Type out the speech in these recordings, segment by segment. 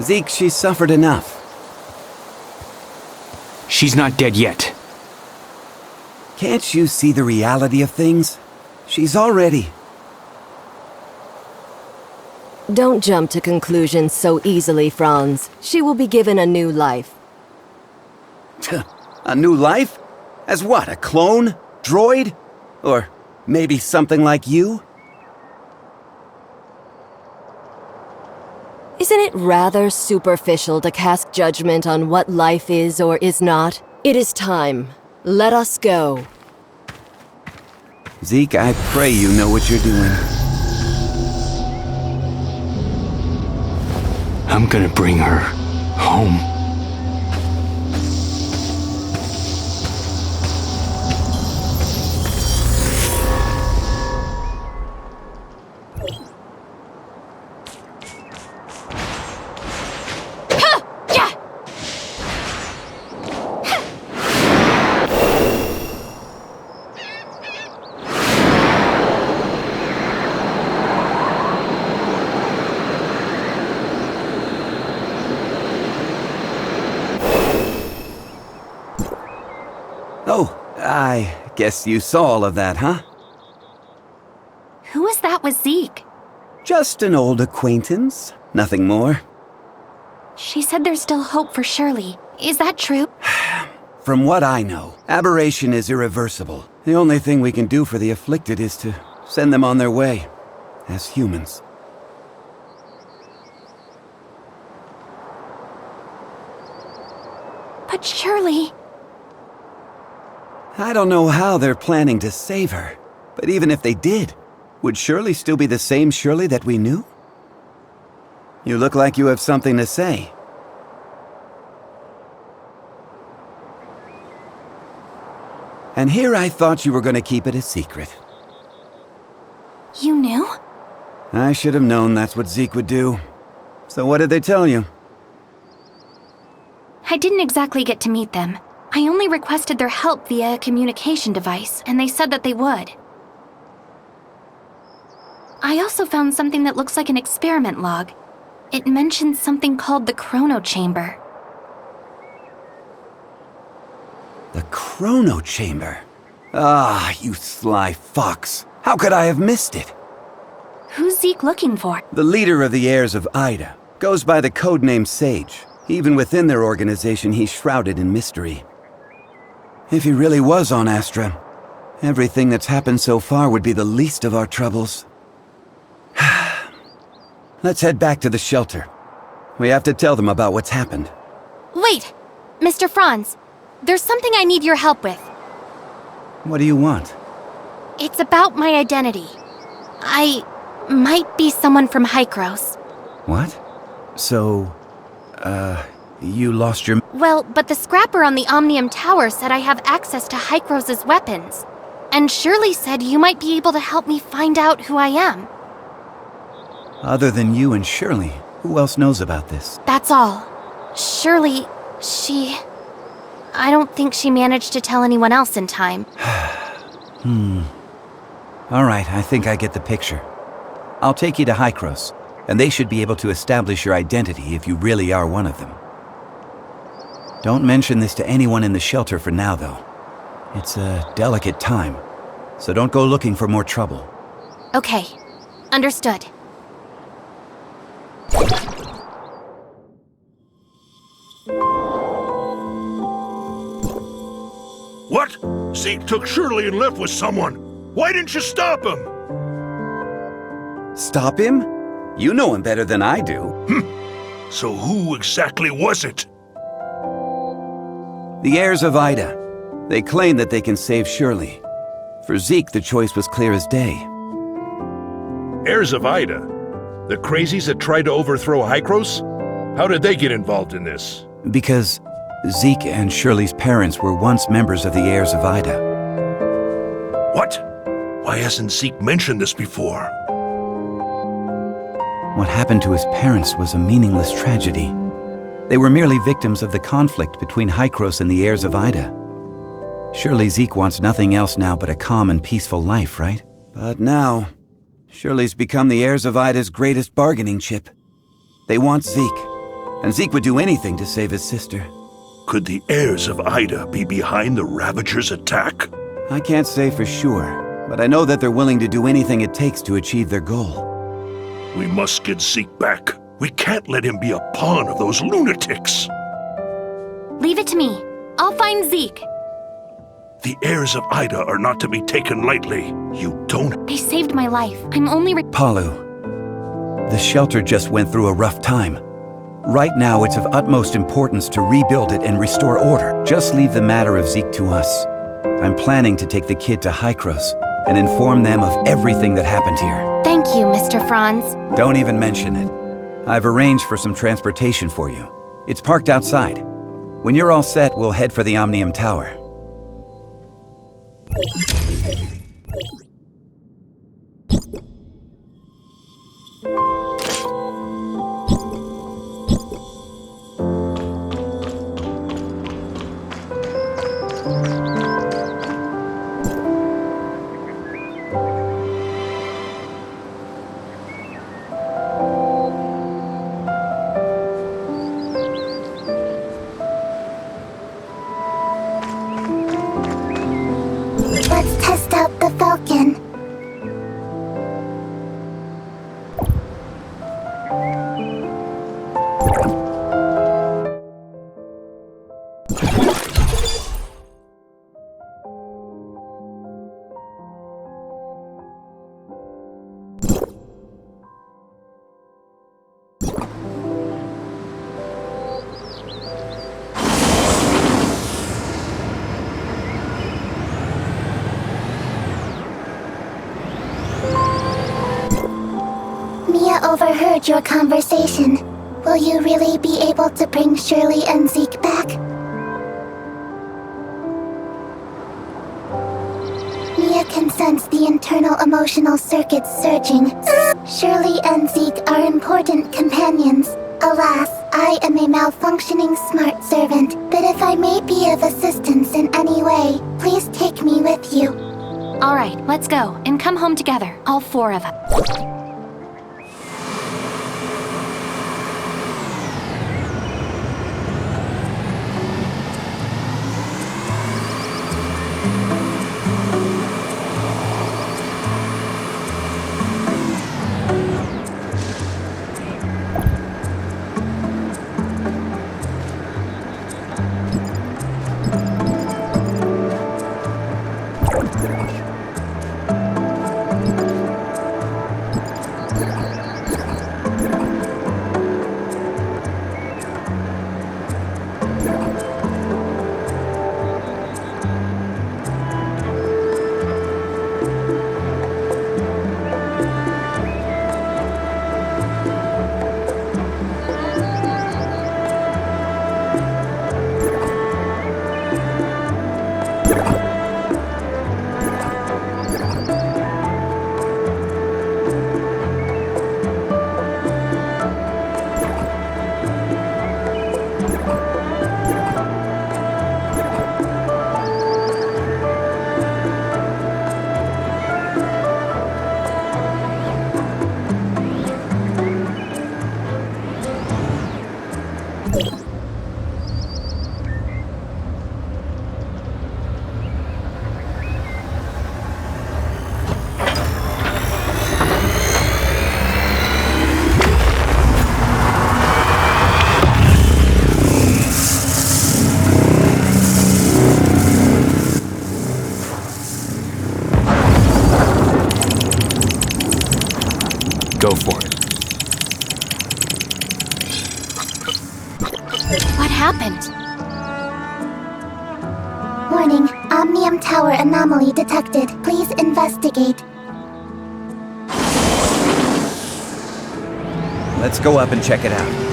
Zeke, she's suffered enough. She's not dead yet. Can't you see the reality of things? She's already... Don't jump to conclusions so easily, Franz. She will be given a new life. A new life? As what, a clone? Droid? Or maybe something like you? Isn't it rather superficial to cast judgment on what life is or is not? It is time. Let us go. Zeke, I pray you know what you're doing. I'm gonna bring her home. Oh, I guess you saw all of that, huh? Who was that with Zeke? Just an old acquaintance, nothing more. She said there's still hope for Shirley. Is that true? From what I know, aberration is irreversible. The only thing we can do for the afflicted is to send them on their way, as humans. But Shirley... I don't know how they're planning to save her, but even if they did, would Shirley still be the same Shirley that we knew? You look like you have something to say. And here I thought you were going to keep it a secret. You knew? I should have known that's what Zeke would do. So what did they tell you? I didn't exactly get to meet them. I only requested their help via a communication device, and they said that they would. I also found something that looks like an experiment log. It mentions something called the Chrono Chamber. The Chrono Chamber? Ah, you sly fox. How could I have missed it? Who's Zeke looking for? The leader of the heirs of Ida. Goes by the codename Sage. Even within their organization, he's shrouded in mystery. If he really was on Astra, everything that's happened so far would be the least of our troubles. Let's head back to the shelter. We have to tell them about what's happened. Wait! Mr. Franz, there's something I need your help with. What do you want? It's about my identity. I might be someone from Hykros. What? So, you lost your... Well, but the scrapper on the Omnium Tower said I have access to Hykros' weapons. And Shirley said you might be able to help me find out who I am. Other than you and Shirley, who else knows about this? That's all. Shirley, I don't think she managed to tell anyone else in time. Alright, I think I get the picture. I'll take you to Hykros, and they should be able to establish your identity if you really are one of them. Don't mention this to anyone in the shelter for now, though. It's a delicate time, so don't go looking for more trouble. Okay, understood. What? Zeke took Shirley and left with someone. Why didn't you stop him? Stop him? You know him better than I do. So who exactly was it? The heirs of Ida. They claim that they can save Shirley. For Zeke, the choice was clear as day. Heirs of Ida? The crazies that tried to overthrow Hykros? How did they get involved in this? Because Zeke and Shirley's parents were once members of the heirs of Ida. What? Why hasn't Zeke mentioned this before? What happened to his parents was a meaningless tragedy. They were merely victims of the conflict between Hykros and the heirs of Ida. Surely Zeke wants nothing else now but a calm and peaceful life, right? But now, Shirley's become the heirs of Ida's greatest bargaining chip. They want Zeke, and Zeke would do anything to save his sister. Could the heirs of Ida be behind the Ravagers' attack? I can't say for sure, but I know that they're willing to do anything it takes to achieve their goal. We must get Zeke back. We can't let him be a pawn of those lunatics. Leave it to me. I'll find Zeke. The heirs of Ida are not to be taken lightly. You don't... They saved my life. I'm only Palu, the shelter just went through a rough time. Right now, it's of utmost importance to rebuild it and restore order. Just leave the matter of Zeke to us. I'm planning to take the kid to Hykros and inform them of everything that happened here. Thank you, Mr. Franz. Don't even mention it. I've arranged for some transportation for you. It's parked outside. When you're all set, we'll head for the Omnium Tower. Let's test out the Falcon. Mia overheard your conversation. Will you really be able to bring Shirley and Zeke back? Mia can sense the internal emotional circuits surging. Shirley and Zeke are important companions. Alas, I am a malfunctioning smart servant, but if I may be of assistance in any way, please take me with you. All right, let's go and come home together, all four of us. Go for it. What happened? Warning, Omnium Tower anomaly detected. Please investigate. Let's go up and check it out.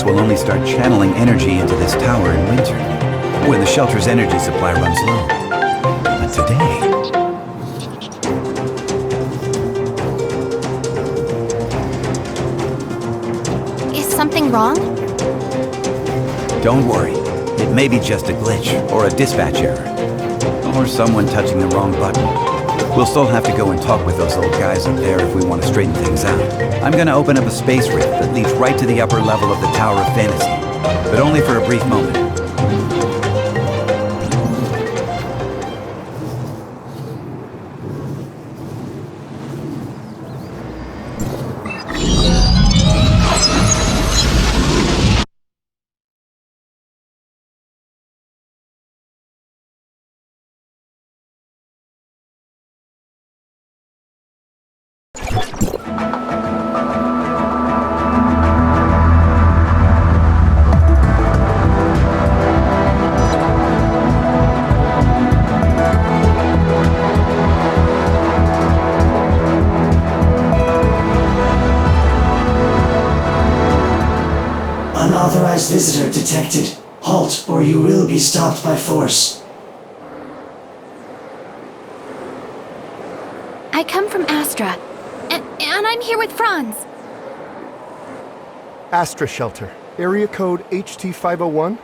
will only start channeling energy into this tower in winter, when the shelter's energy supply runs low. But today... Is something wrong? Don't worry. It may be just a glitch, or a dispatch error, or someone touching the wrong button. We'll still have to go and talk with those old guys up there if we want to straighten things out. I'm gonna open up a space rift that leads right to the upper level of the Tower of Fantasy, but only for a brief moment. Unauthorized visitor detected. Halt, or you will be stopped by force. I come from Astra, and I'm here with Franz. Astra Shelter. Area code HT501.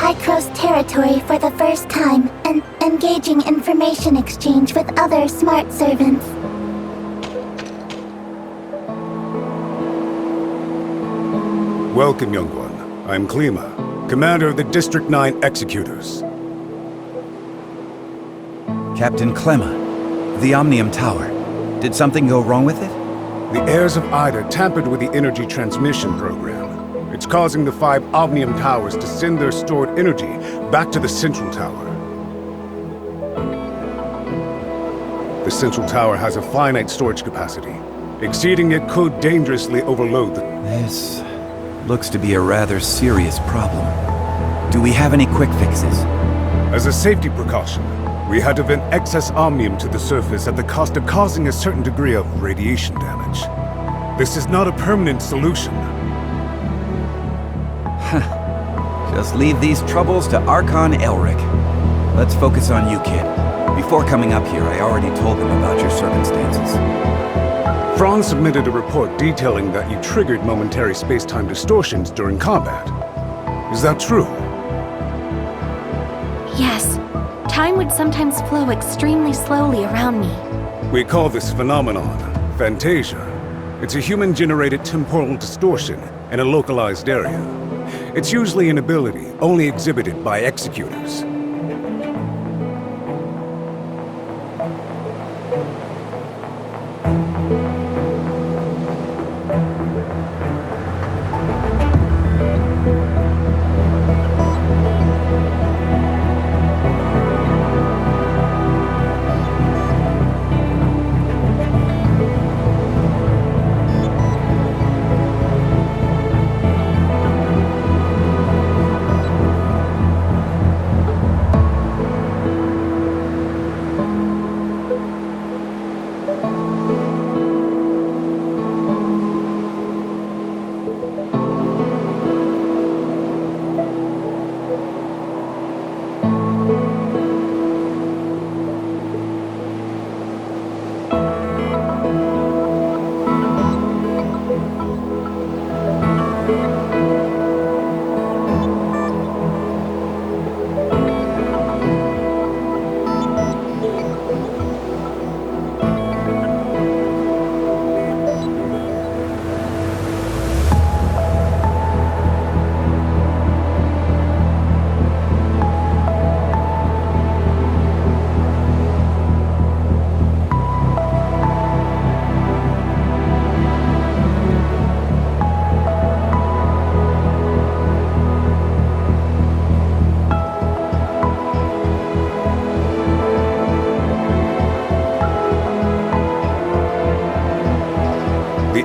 Hycros territory for the first time and engaging information exchange with other smart servants. Welcome, young one. I'm Klima, commander of the District 9 Executors. Captain Clemma, the Omnium Tower. Did something go wrong with it? The heirs of Ida tampered with the energy transmission program. It's causing the 5 Omnium Towers to send their stored energy back to the Central Tower. The Central Tower has a finite storage capacity. Exceeding it could dangerously overload the... This looks to be a rather serious problem. Do we have any quick fixes? As a safety precaution, we had to vent excess Omnium to the surface at the cost of causing a certain degree of radiation damage. This is not a permanent solution. Just leave these troubles to Archon Elric. Let's focus on you, kid. Before coming up here, I already told them about your circumstances. Franz submitted a report detailing that you triggered momentary space-time distortions during combat. Is that true? Yes. Time would sometimes flow extremely slowly around me. We call this phenomenon Fantasia. It's a human-generated temporal distortion in a localized area. It's usually an ability only exhibited by executors.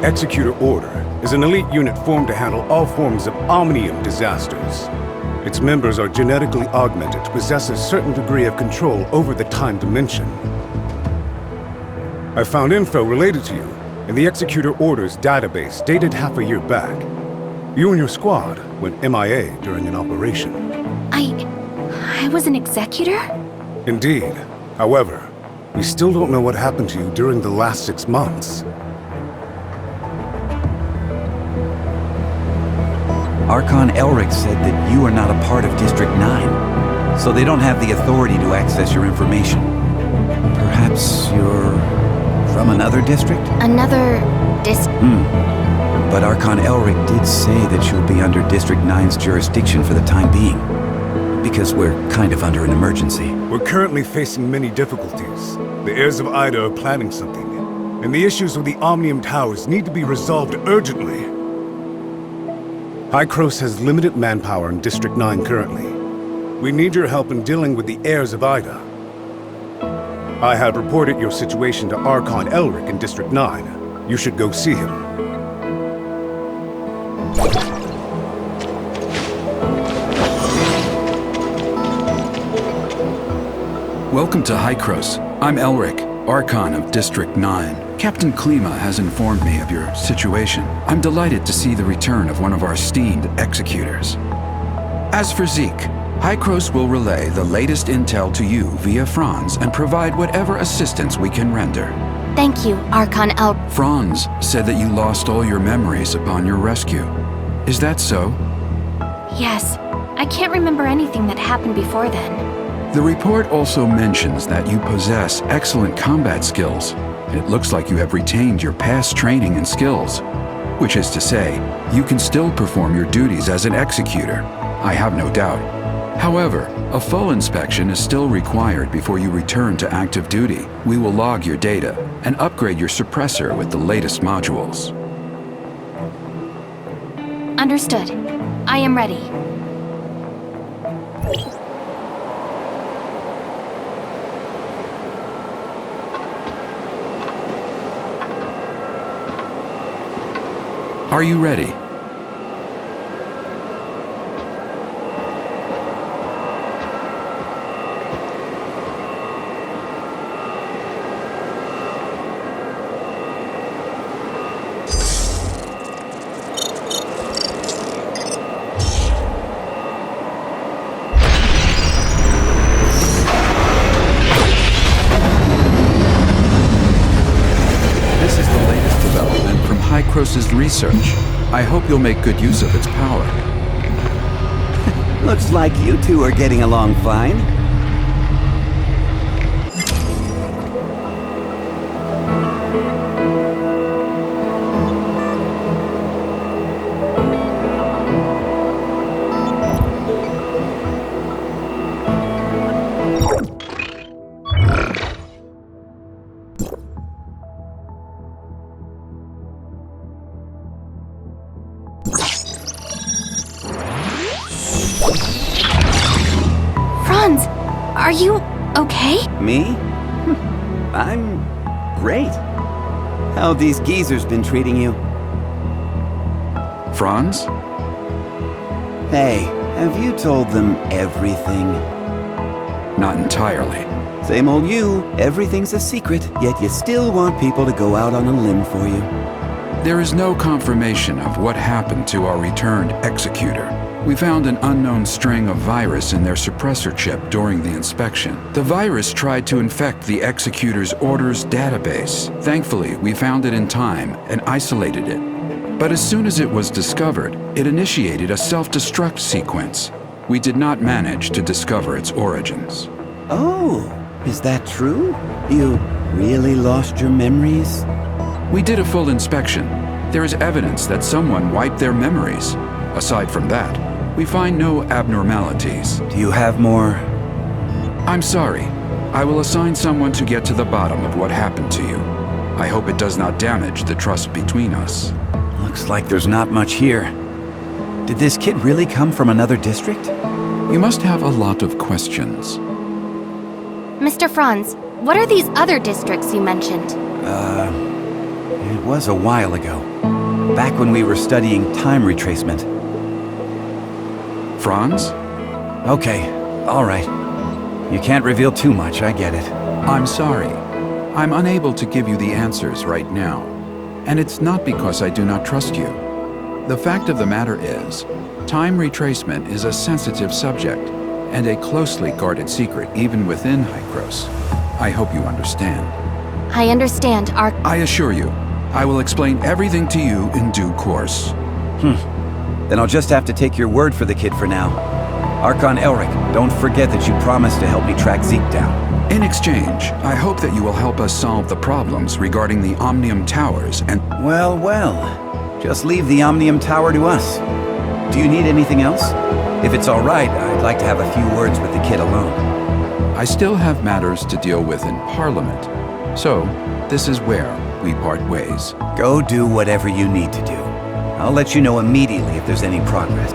Executor Order is an elite unit formed to handle all forms of omnium disasters. Its members are genetically augmented to possess a certain degree of control over the time dimension. I found info related to you in the Executor Order's database dated half a year back. You and your squad went MIA during an operation. I was an executor? Indeed. However, we still don't know what happened to you during the last 6 months. Archon Elric said that you are not a part of District 9, so they don't have the authority to access your information. Perhaps you're from another district? Another But Archon Elric did say that you'll be under District 9's jurisdiction for the time being, because we're kind of under an emergency. We're currently facing many difficulties. The heirs of Ida are planning something, and the issues with the Omnium Towers need to be resolved urgently. Hykros has limited manpower in District 9 currently. We need your help in dealing with the heirs of Ida. I have reported your situation to Archon Elric in District 9. You should go see him. Welcome to Hykros. I'm Elric, Archon of District 9. Captain Klima has informed me of your situation. I'm delighted to see the return of one of our esteemed executors. As for Zeke, Hykros will relay the latest intel to you via Franz and provide whatever assistance we can render. Thank you, Archon El. Franz said that you lost all your memories upon your rescue. Is that so? Yes. I can't remember anything that happened before then. The report also mentions that you possess excellent combat skills. It looks like you have retained your past training and skills, which is to say, you can still perform your duties as an executor. I have no doubt. However, a full inspection is still required before you return to active duty. We will log your data and upgrade your suppressor with the latest modules. Understood. I am ready. Are you ready? This is the latest development from Hykros's research. I hope you'll make good use of its power. Looks like you two are getting along fine. Franz, are you okay? Me? I'm great. How have these geezers been treating you? Franz? Hey, have you told them everything? Not entirely. Same old you. Everything's a secret, yet you still want people to go out on a limb for you. There is no confirmation of what happened to our returned executor. We found an unknown string of virus in their suppressor chip during the inspection. The virus tried to infect the executor's orders database. Thankfully, we found it in time and isolated it. But as soon as it was discovered, it initiated a self-destruct sequence. We did not manage to discover its origins. Oh, is that true? You really lost your memories? We did a full inspection. There is evidence that someone wiped their memories. Aside from that, we find no abnormalities. Do you have more? I'm sorry. I will assign someone to get to the bottom of what happened to you. I hope it does not damage the trust between us. Looks like there's not much here. Did this kid really come from another district? You must have a lot of questions. Mr. Franz, what are these other districts you mentioned? It was a while ago. Back when we were studying time retracement. Franz? Okay, all right. You can't reveal too much, I get it. I'm sorry. I'm unable to give you the answers right now. And it's not because I do not trust you. The fact of the matter is, time retracement is a sensitive subject and a closely guarded secret even within Hykros. I hope you understand. I understand, I assure you, I will explain everything to you in due course. Then I'll just have to take your word for the kid for now. Archon Elric, don't forget that you promised to help me track Zeke down. In exchange, I hope that you will help us solve the problems regarding the Omnium Towers and... Well, well. Just leave the Omnium Tower to us. Do you need anything else? If it's all right, I'd like to have a few words with the kid alone. I still have matters to deal with in Parliament. So, this is where we part ways. Go do whatever you need to do. I'll let you know immediately if there's any progress.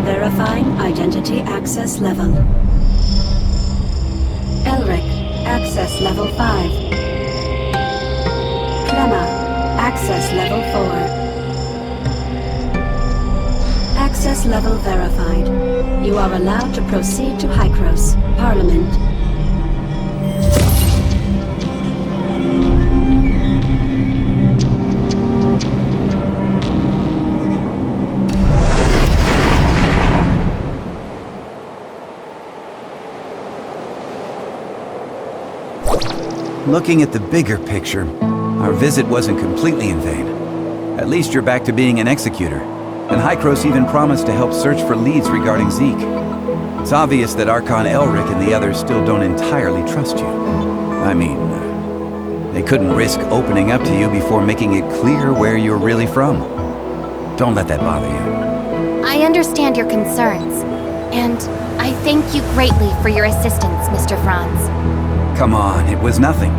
Verifying identity access level. Elric, access level 5. Clemma, access level 4. Access level verified. You are allowed to proceed to Hykros, Parliament. Looking at the bigger picture, our visit wasn't completely in vain. At least you're back to being an executor. And Hykros even promised to help search for leads regarding Zeke. It's obvious that Archon Elric and the others still don't entirely trust you. I mean, they couldn't risk opening up to you before making it clear where you're really from. Don't let that bother you. I understand your concerns, and I thank you greatly for your assistance, Mr. Franz. Come on, it was nothing.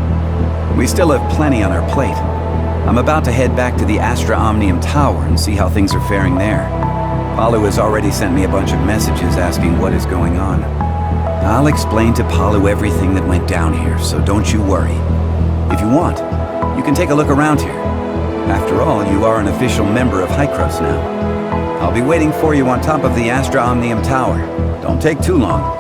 We still have plenty on our plate. I'm about to head back to the Astra Omnium Tower and see how things are faring there. Palu has already sent me a bunch of messages asking what is going on. I'll explain to Palu everything that went down here, so don't you worry. If you want, you can take a look around here. After all, you are an official member of Hykros now. I'll be waiting for you on top of the Astra Omnium Tower. Don't take too long.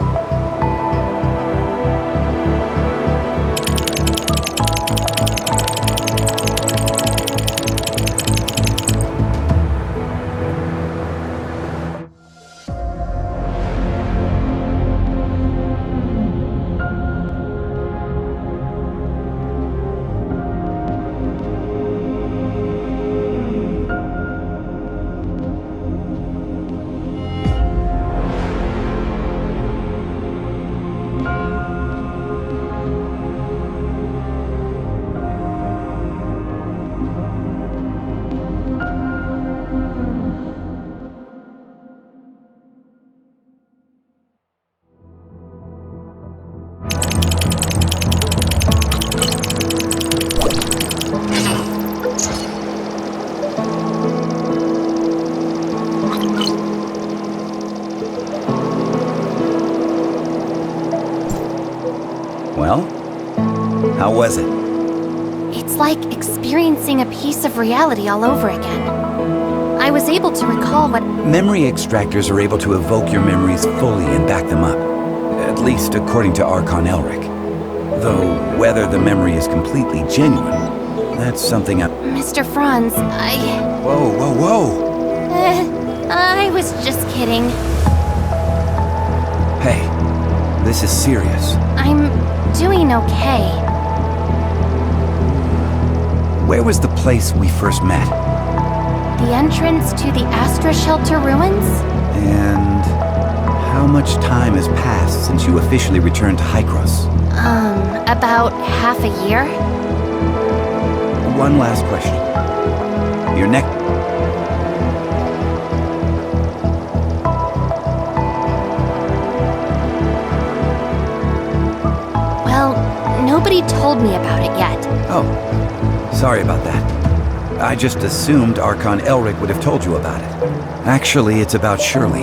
Well, how was it? It's like experiencing a piece of reality all over again. I was able to recall what... Memory extractors are able to evoke your memories fully and back them up. At least according to Archon Elric. Though, whether the memory is completely genuine, that's something I... Mr. Franz, Whoa, whoa, whoa! I was just kidding. Hey, this is serious. I'm doing okay. Where was the place we first met? The entrance to the Astra Shelter ruins? And how much time has passed since you officially returned to Hykros? About half a year? One last question. Your neck... Well, nobody told me about it yet. Oh, sorry about that. I just assumed Archon Elric would have told you about it. Actually, it's about Shirley.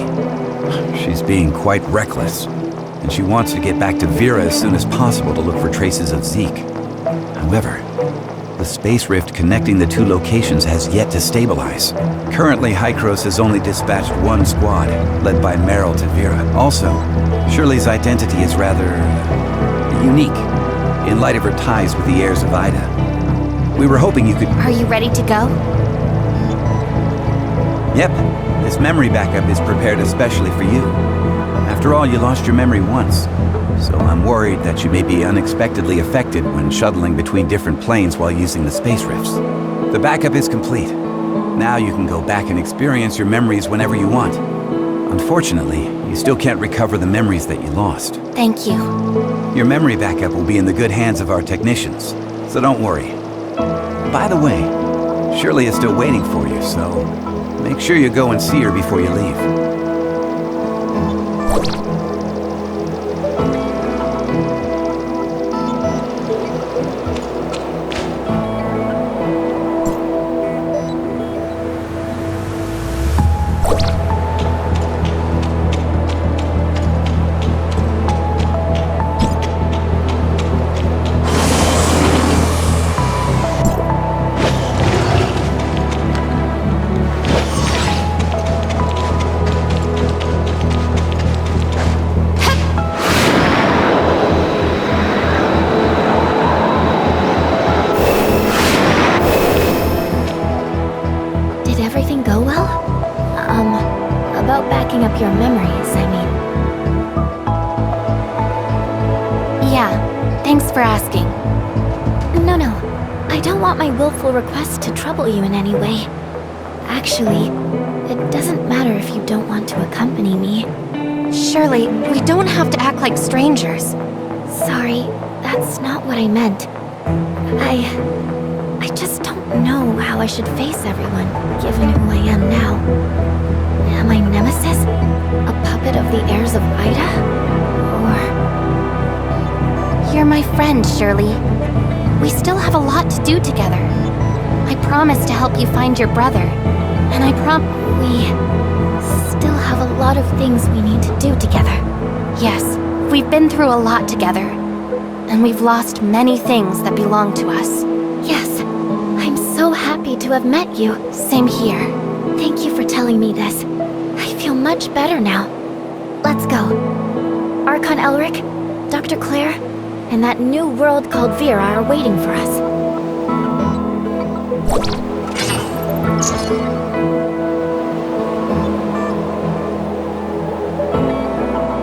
She's being quite reckless, and she wants to get back to Vera as soon as possible to look for traces of Zeke. However, the space rift connecting the two locations has yet to stabilize. Currently, Hykros has only dispatched one squad, led by Meryl to Vera. Also, Shirley's identity is rather unique, in light of her ties with the heirs of Ida. We were hoping you could... Are you ready to go? Yep. This memory backup is prepared especially for you. After all, you lost your memory once, so I'm worried that you may be unexpectedly affected when shuttling between different planes while using the space rifts. The backup is complete. Now you can go back and experience your memories whenever you want. Unfortunately, you still can't recover the memories that you lost. Thank you. Your memory backup will be in the good hands of our technicians, so don't worry. By the way, Shirley is still waiting for you, so make sure you go and see her before you leave. About backing up your memories, I mean. Yeah, thanks for asking. No, I don't want my willful request to trouble you in any way. Actually, it doesn't matter if you don't want to accompany me. Shirley, we don't have to act like strangers. Sorry, that's not what I meant. I just don't know how I should face everyone, given who I am now. Am I Nemesis? A puppet of the heirs of Ida? Or... You're my friend, Shirley. We still have a lot to do together. I promised to help you find your brother. And We still have a lot of things we need to do together. Yes, we've been through a lot together. And we've lost many things that belong to us. Yes, I'm so happy to have met you. Same here. Thank you for telling me this. I feel much better now. Let's go. Archon Elric, Dr. Claire, and that new world called Vera are waiting for us.